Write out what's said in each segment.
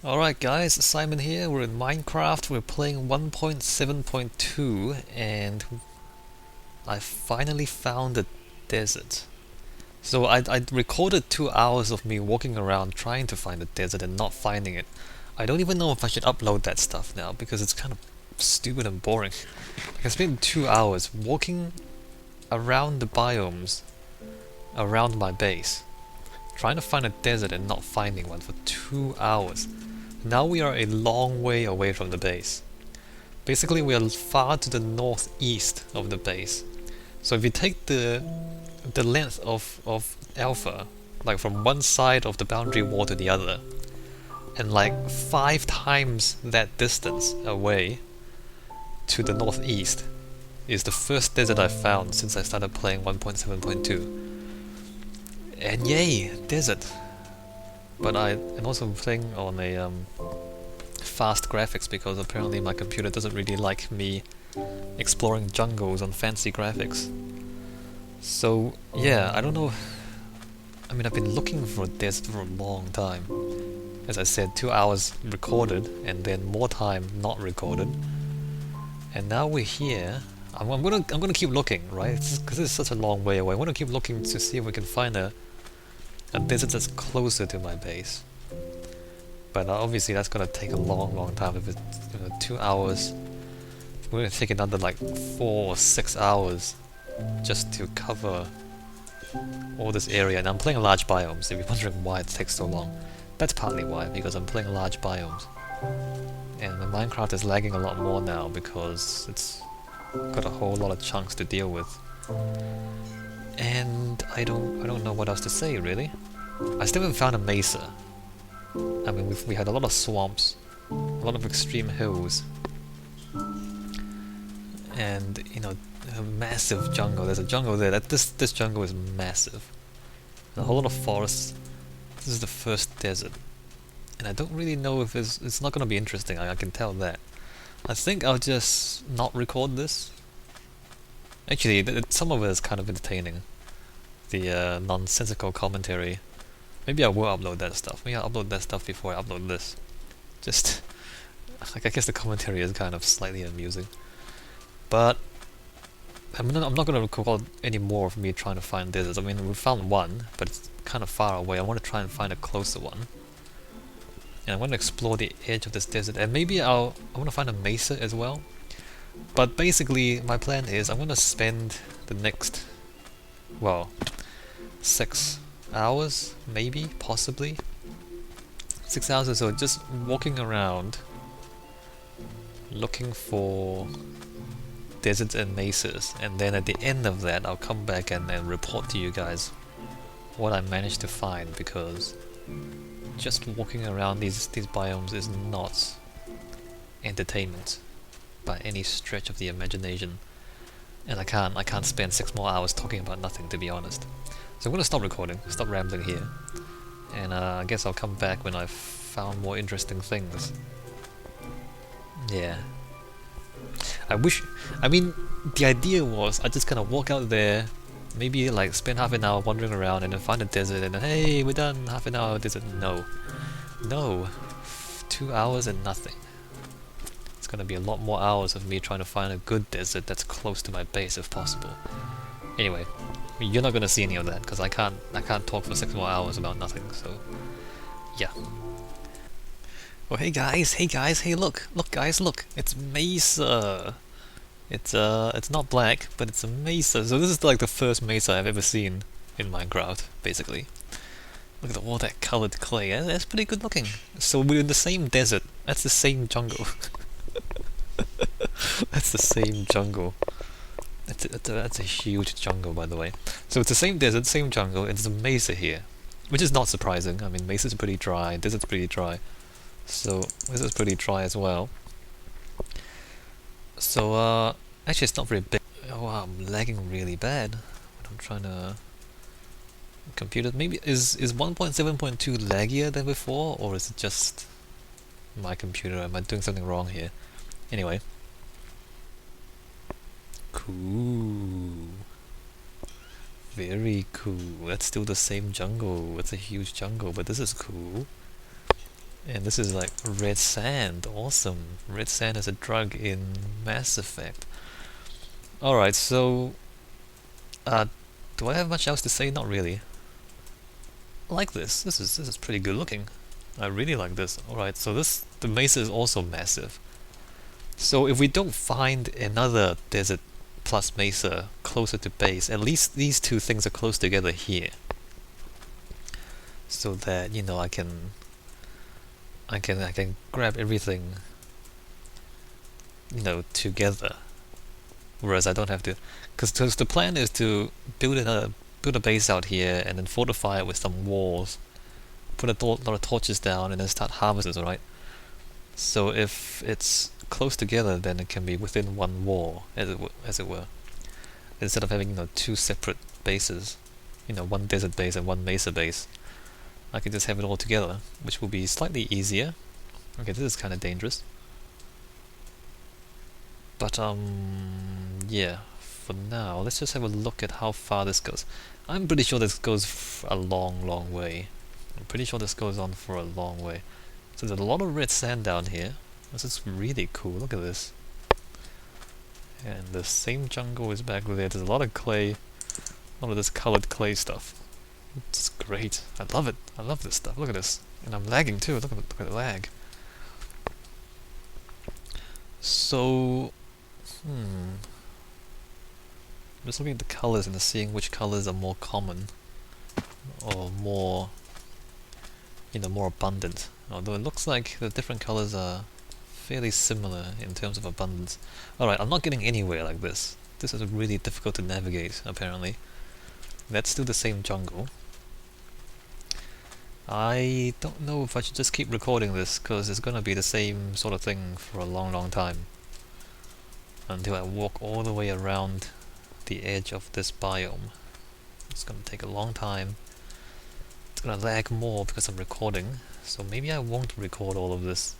Alright guys, Simon here, we're in Minecraft, we're playing 1.7.2 and I finally found a desert. So I recorded 2 hours of me walking around trying to find the desert and not finding it. I don't even know if I should upload that stuff now because it's kind of stupid and boring. Like I spent 2 hours walking around the biomes around my base, trying to find a desert and not finding one for 2 hours. Now we are a long way away from the base. Basically, we are far to the northeast of the base. So if you take the length of Alpha, like from one side of the boundary wall to the other, and like 5 times that distance away to the northeast, is the first desert I've found since I started playing 1.7.2. And yay, desert! But I am also playing on a fast graphics because apparently my computer doesn't really like me exploring jungles on fancy graphics. So yeah, I don't know. I mean, I've been looking for this for a long time. As I said, 2 hours recorded and then more time not recorded. And now we're here. I'm gonna keep looking, right? Because it's such a long way away. I want to keep looking to see if we can find a desert that's closer to my base. But obviously that's gonna take a long time. If it's 2 hours, we're gonna take another like 4 or 6 hours just to cover all this area. And I'm playing large biomes. If you're wondering why it takes so long, that's partly why, because I'm playing large biomes. And the Minecraft is lagging a lot more now because it's got a whole lot of chunks to deal with. And I don't know what else to say really. I still haven't found a mesa. I mean, we had a lot of swamps, a lot of extreme hills, and a massive jungle. There's a jungle there. This jungle is massive. A whole lot of forests. This is the first desert, and I don't really know if it's not gonna be interesting. I can tell that. I think I'll just not record this. Actually, some of it is kind of entertaining. The nonsensical commentary. Maybe I will upload that stuff. Maybe I'll upload that stuff before I upload this. Just, like, I guess the commentary is kind of slightly amusing. But, I'm not going to record any more of me trying to find deserts. I mean, we found one, but it's kind of far away. I want to try and find a closer one. And I want to explore the edge of this desert. And maybe I want to find a mesa as well. But basically, my plan is I'm going to spend the next, well, 6 hours, maybe, possibly 6 hours or so, just walking around looking for deserts and mesas, and then at the end of that I'll come back and report to you guys what I managed to find, because just walking around these biomes is not entertainment by any stretch of the imagination, and I can't spend 6 more hours talking about nothing, to be honest. So I'm gonna stop recording, stop rambling here, and I guess I'll come back when I've found more interesting things. Yeah. I mean, the idea was I just kind of walk out there, maybe like spend half an hour wandering around and then find a desert and then hey, we're done, half an hour desert. No, 2 hours and nothing. It's gonna be a lot more hours of me trying to find a good desert that's close to my base if possible. Anyway, you're not gonna see any of that because I can't talk for 6 more hours about nothing. So yeah. Oh hey guys, hey look guys, look, it's mesa. It's not black, but it's a mesa. So this is like the first mesa I've ever seen in Minecraft, basically. Look at all that colored clay. That's pretty good looking. So we're in the same desert. That's the same jungle. That's the same jungle. That's a huge jungle, by the way. So it's the same desert, same jungle, and there's a mesa here. Which is not surprising. I mean, mesa's pretty dry, desert's pretty dry. So this is pretty dry as well. So actually it's not very big. Oh wow, I'm lagging really bad when I'm trying to compute it. Maybe is 1.7.2 laggier than before, or is it just my computer? Am I doing something wrong here? Anyway. Cool. Very cool. That's still the same jungle. It's a huge jungle, but this is cool. And this is like red sand. Awesome. Red sand is a drug in Mass Effect. Alright, so uh, do I have much else to say? Not really. I like this. This is pretty good looking. I really like this. Alright, so the mesa is also massive. So if we don't find another desert plus mesa closer to base, at least these two things are close together here. So that, you know, I can grab everything, you know, together. Whereas I don't have to, because the plan is to build a base out here and then fortify it with some walls, put a lot of torches down, and then start harvesting, right? So if it's close together, then it can be within one wall, as it were, instead of having, you know, two separate bases, you know, one desert base and one mesa base. I can just have it all together, which will be slightly easier. Okay, this is kind of dangerous. But yeah, for now, let's just have a look at how far this goes. I'm pretty sure this goes a long, long way. I'm pretty sure this goes on for a long way. So there's a lot of red sand down here. This is really cool, look at this. And the same jungle is back there. There's a lot of clay, a lot of this colored clay stuff. It's great. I love it. I love this stuff. Look at this. And I'm lagging too. Look at the lag. So, I'm just looking at the colors and seeing which colors are more common or more, you know, more abundant. Although it looks like the different colors are fairly similar in terms of abundance. Alright, I'm not getting anywhere like this. This is really difficult to navigate, apparently. Let's do the same jungle. I don't know if I should just keep recording this, because it's gonna be the same sort of thing for a long, long time. Until I walk all the way around the edge of this biome. It's gonna take a long time. It's gonna lag more because I'm recording, so maybe I won't record all of this.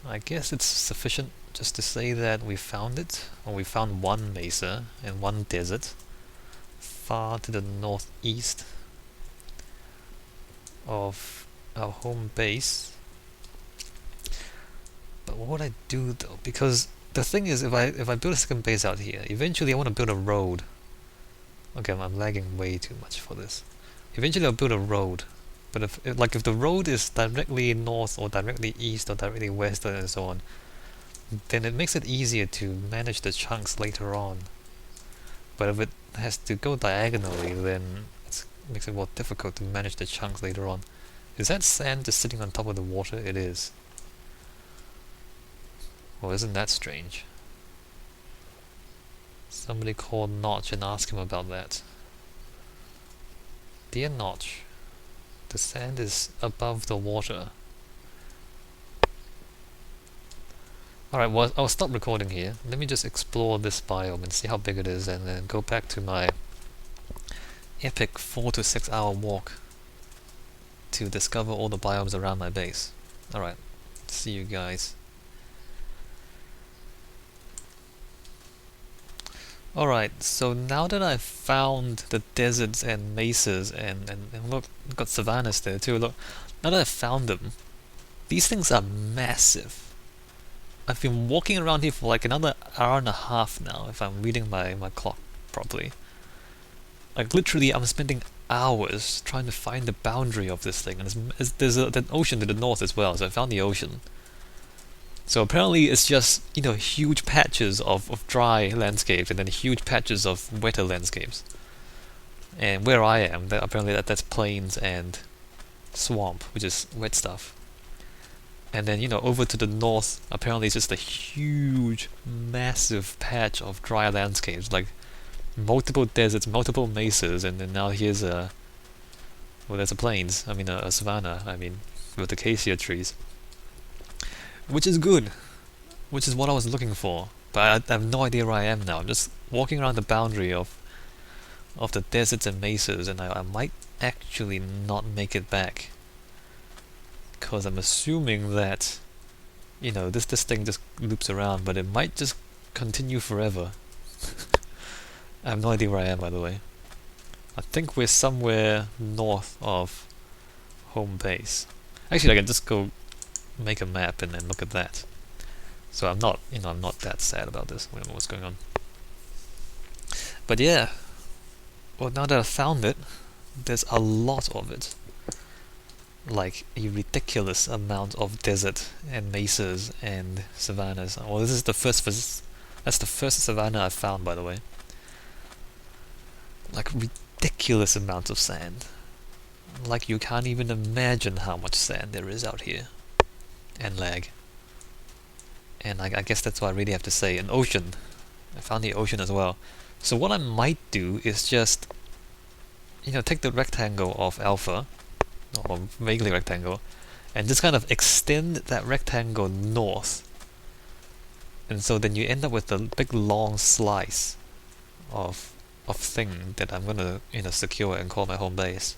I guess it's sufficient just to say that we found it, or we found one mesa and one desert far to the northeast of our home base. But what would I do though? Because the thing is, if I build a second base out here, eventually I want to build a road. Okay, I'm lagging way too much for this. Eventually I'll build a road, but if the road is directly north or directly east or directly west and so on, then it makes it easier to manage the chunks later on. But if it has to go diagonally, then it makes it more difficult to manage the chunks later on. Is that sand just sitting on top of the water? It is. Well, isn't that strange? Somebody call Notch and ask him about that. Dear Notch, the sand is above the water. Alright, well, I'll stop recording here. Let me just explore this biome and see how big it is, and then go back to my epic 4 to 6 hour walk to discover all the biomes around my base. Alright, see you guys. Alright, so now that I've found the deserts and mesas and look, I've got savannas there too, look. Now that I've found them, these things are massive. I've been walking around here for like another hour and a half now, if I'm reading my clock properly. Like literally I'm spending hours trying to find the boundary of this thing, and there's an ocean to the north as well, so I found the ocean. So apparently it's just, you know, huge patches of dry landscapes and then huge patches of wetter landscapes. And where I am, apparently that's plains and swamp, which is wet stuff. And then, you know, over to the north, apparently it's just a huge, massive patch of dry landscapes, like multiple deserts, multiple mesas, and then now here's well, there's a plains, I mean a savanna, I mean, with acacia trees. Which is good, which is what I was looking for, but I have no idea where I am now. I'm just walking around the boundary of the deserts and mesas, and I might actually not make it back. Because I'm assuming that, you know, this thing just loops around, but it might just continue forever. I have no idea where I am, by the way. I think we're somewhere north of home base. Actually, I can just go make a map and then look at that. So I'm not, I'm not that sad about this. We don't know what's going on. But yeah, well, now that I've found it, there's a lot of it. Like a ridiculous amount of desert and mesas and savannas. Well, this is the first. That's the first savanna I've found, by the way. Like ridiculous amounts of sand. Like you can't even imagine how much sand there is out here, and lag. And I guess that's what I really have to say. An ocean. I found the ocean as well. So what I might do is just, take the rectangle of alpha, or vaguely rectangle, and just kind of extend that rectangle north. And so then you end up with a big long slice of thing that I'm gonna secure and call my home base.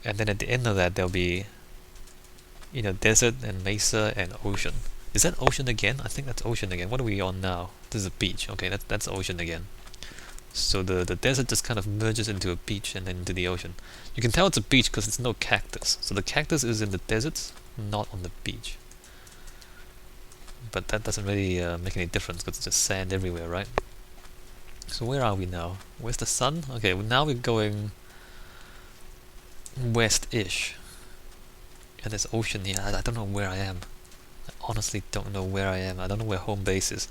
And then at the end of that there'll be desert and mesa and ocean. Is that ocean again? I think that's ocean again. What are we on now? This is a beach. Okay, that's ocean again. So the desert just kind of merges into a beach and then into the ocean. You can tell it's a beach because there's no cactus. So the cactus is in the desert, not on the beach. But that doesn't really make any difference because it's just sand everywhere, right? So where are we now? Where's the sun? Okay, well now we're going west-ish. And there's ocean here. I don't know where I am. I honestly don't know where I am. I don't know where home base is.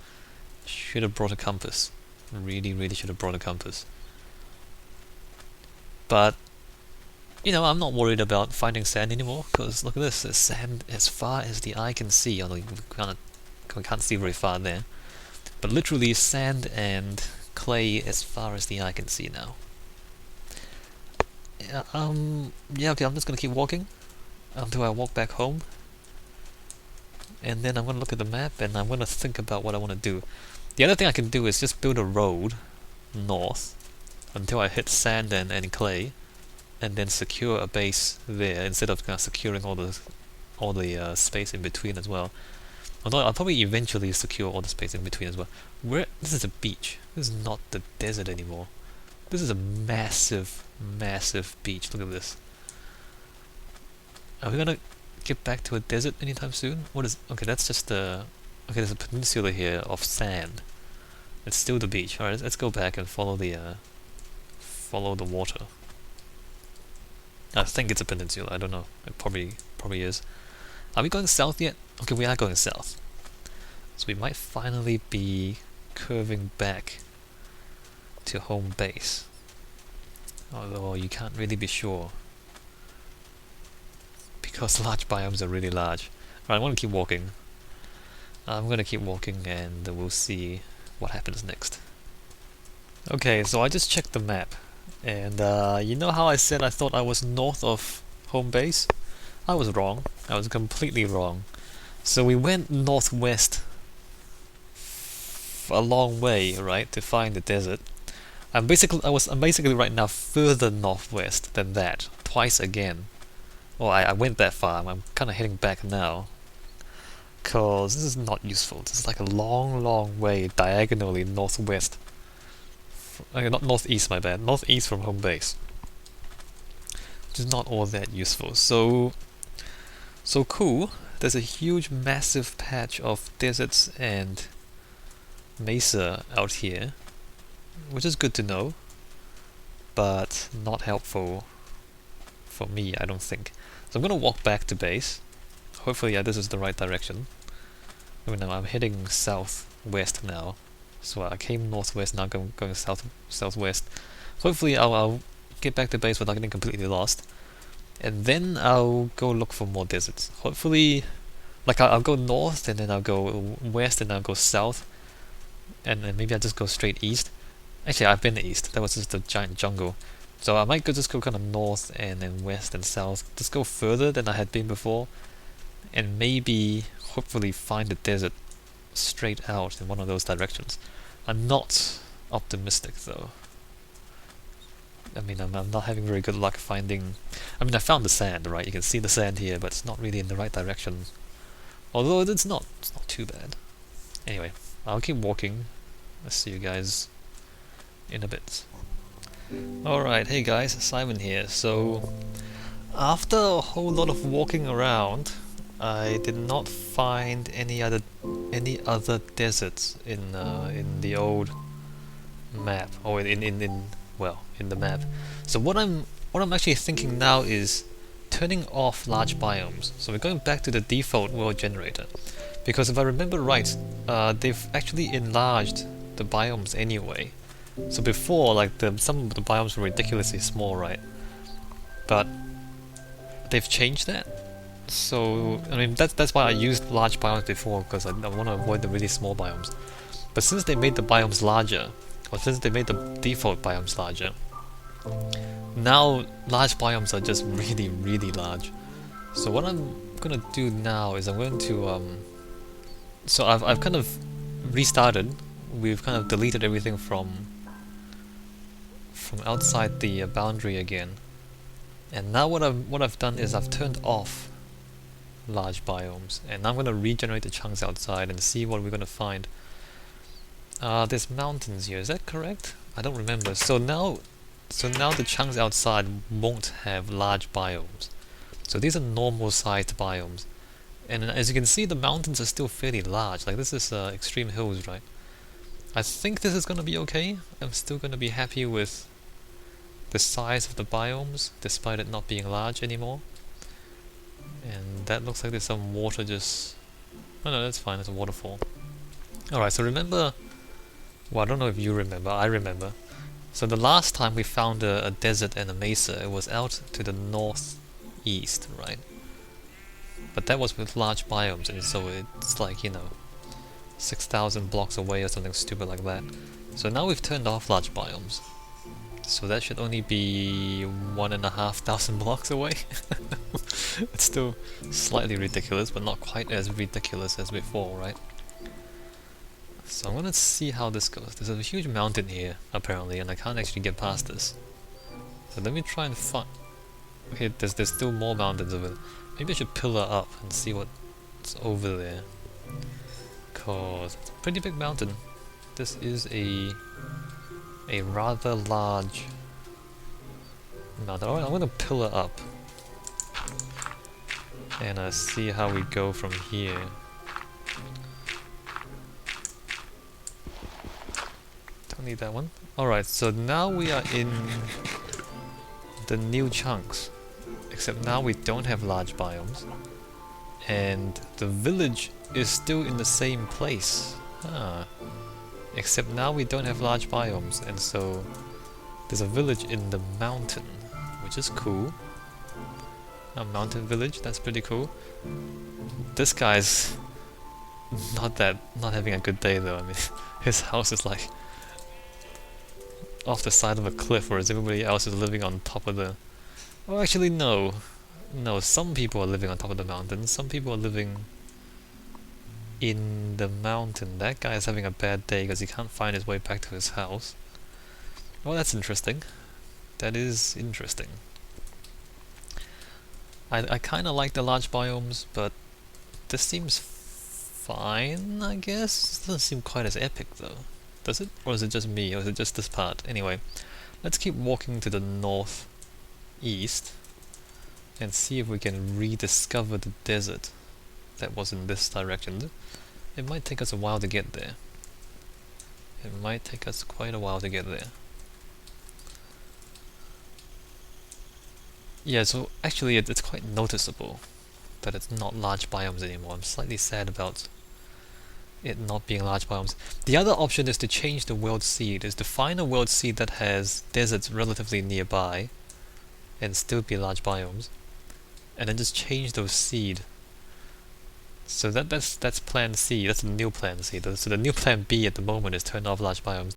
Should have brought a compass. Really, really should have brought a compass. But, I'm not worried about finding sand anymore, because look at this, there's sand as far as the eye can see, although we can't see very far there. But literally sand and clay as far as the eye can see now. Yeah, okay, I'm just gonna keep walking until I walk back home. And then I'm gonna look at the map and I'm gonna think about what I want to do. The other thing I can do is just build a road north until I hit sand and clay, and then secure a base there instead of securing all the space in between as well. Although I'll probably eventually secure all the space in between as well. This is a beach. This is not the desert anymore. This is a massive, massive beach. Look at this. Are we gonna get back to a desert anytime soon? Okay, that's just okay, there's a peninsula here of sand. It's still the beach. Alright, let's go back and follow the water. I think it's a peninsula, I don't know. It probably is. Are we going south yet? Okay, we are going south. So we might finally be curving back to home base. Although you can't really be sure, because large biomes are really large. Right, I'm gonna keep walking. I'm gonna keep walking and we'll see what happens next. Okay, so I just checked the map, and you know how I said I thought I was north of home base? I was wrong. I was completely wrong. So we went northwest a long way, right, to find the desert. I'm basically right now further northwest than that, twice again. Well, I went that far. I'm kind of heading back now, cause this is not useful. This is like a long, long way diagonally northwest. Okay, not northeast, my bad. Northeast from home base, which is not all that useful. So cool. There's a huge, massive patch of deserts and mesa out here, which is good to know, but not helpful for me, I don't think. So I'm gonna walk back to base. Hopefully, yeah, this is the right direction. I'm heading southwest now. So I came northwest, now going southwest. Hopefully I'll get back to base without getting completely lost. And then I'll go look for more deserts. Hopefully, like I'll go north, and then I'll go west, and I'll go south. And then maybe I'll just go straight east. Actually, I've been east. That was just a giant jungle. So I might just go kind of north and then west and south. Just go further than I had been before. And maybe, hopefully, find a desert straight out in one of those directions. I'm not optimistic though. I mean, I'm not having very good luck finding... I mean, I found the sand, right? You can see the sand here, but it's not really in the right direction. Although it's not too bad. Anyway, I'll keep walking. I'll see you guys in a bit. Alright, hey guys, Simon here. So, After a whole lot of walking around, I did not find any other deserts in the old map, or in well, in the map. So what I'm actually thinking now is turning off large biomes. So we're going back to the default world generator, because if I remember right, they've actually enlarged the biomes anyway. So before, like some of the biomes were ridiculously small, right? But they've changed that. So I mean that's why I used large biomes before, because I want to avoid the really small biomes. But since they made the biomes larger, or since they made the default biomes larger, now large biomes are just really large. So what I'm gonna do now is I'm going to so I've kind of restarted. We've kind of deleted everything from outside the boundary again. And now what I've done is I've turned off large biomes, and now I'm going to regenerate the chunks outside and see what we're going to find. There's mountains here, is that correct? I don't remember. So now the chunks outside won't have large biomes. So these are normal sized biomes. And as you can see, the mountains are still fairly large. Like this is extreme hills, right? I think this is going to be okay. I'm still going to be happy with the size of the biomes, despite it not being large anymore. And that looks like there's some water just... Oh no, that's fine, it's a waterfall. Alright, so remember... Well, I don't know if you remember, I remember. So the last time we found a desert and a mesa, it was out to the northeast, right? But that was with large biomes, and so it's like, you know, 6,000 blocks away or something stupid like that. So now we've turned off large biomes. So that should only be 1,500 blocks away. It's still slightly ridiculous, but not quite as ridiculous as before, right? So I'm gonna see how this goes. There's a huge mountain here, apparently, and I can't actually get past this. So let me try and find... Okay, there's still more mountains over there. Maybe I should pillar up and see what's over there. Cause it's a pretty big mountain. This is a rather large mountain. Alright, I'm gonna pillar up and see how we go from here. Don't need that one. Alright, so now we are in the new chunks, except now we don't have large biomes, and the village is still in the same place. Except now we don't have large biomes, and so there's a village in the mountain, which is cool. A mountain village, that's pretty cool. This guy's not having a good day though. I mean, his house is like off the side of a cliff, whereas everybody else is living on top of the... Oh, actually no. No, some people are living on top of the mountain, some people are living in the mountain. That guy is having a bad day because he can't find his way back to his house. Well, that's interesting. That is interesting. I kinda like the large biomes, but this seems fine, I guess? It doesn't seem quite as epic though. Does it? Or is it just me? Or is it just this part? Anyway, let's keep walking to the northeast and see if we can rediscover the desert that was in this direction. It might take us a while to get there. It might take us quite a while to get there. Yeah, so actually it's quite noticeable that it's not large biomes anymore. I'm slightly sad about it not being large biomes. The other option is to change the world seed, is to find a world seed that has deserts relatively nearby and still be large biomes, and then just change those seed. So that's plan C, that's the new plan C. So the new plan B at the moment is turn off large biomes.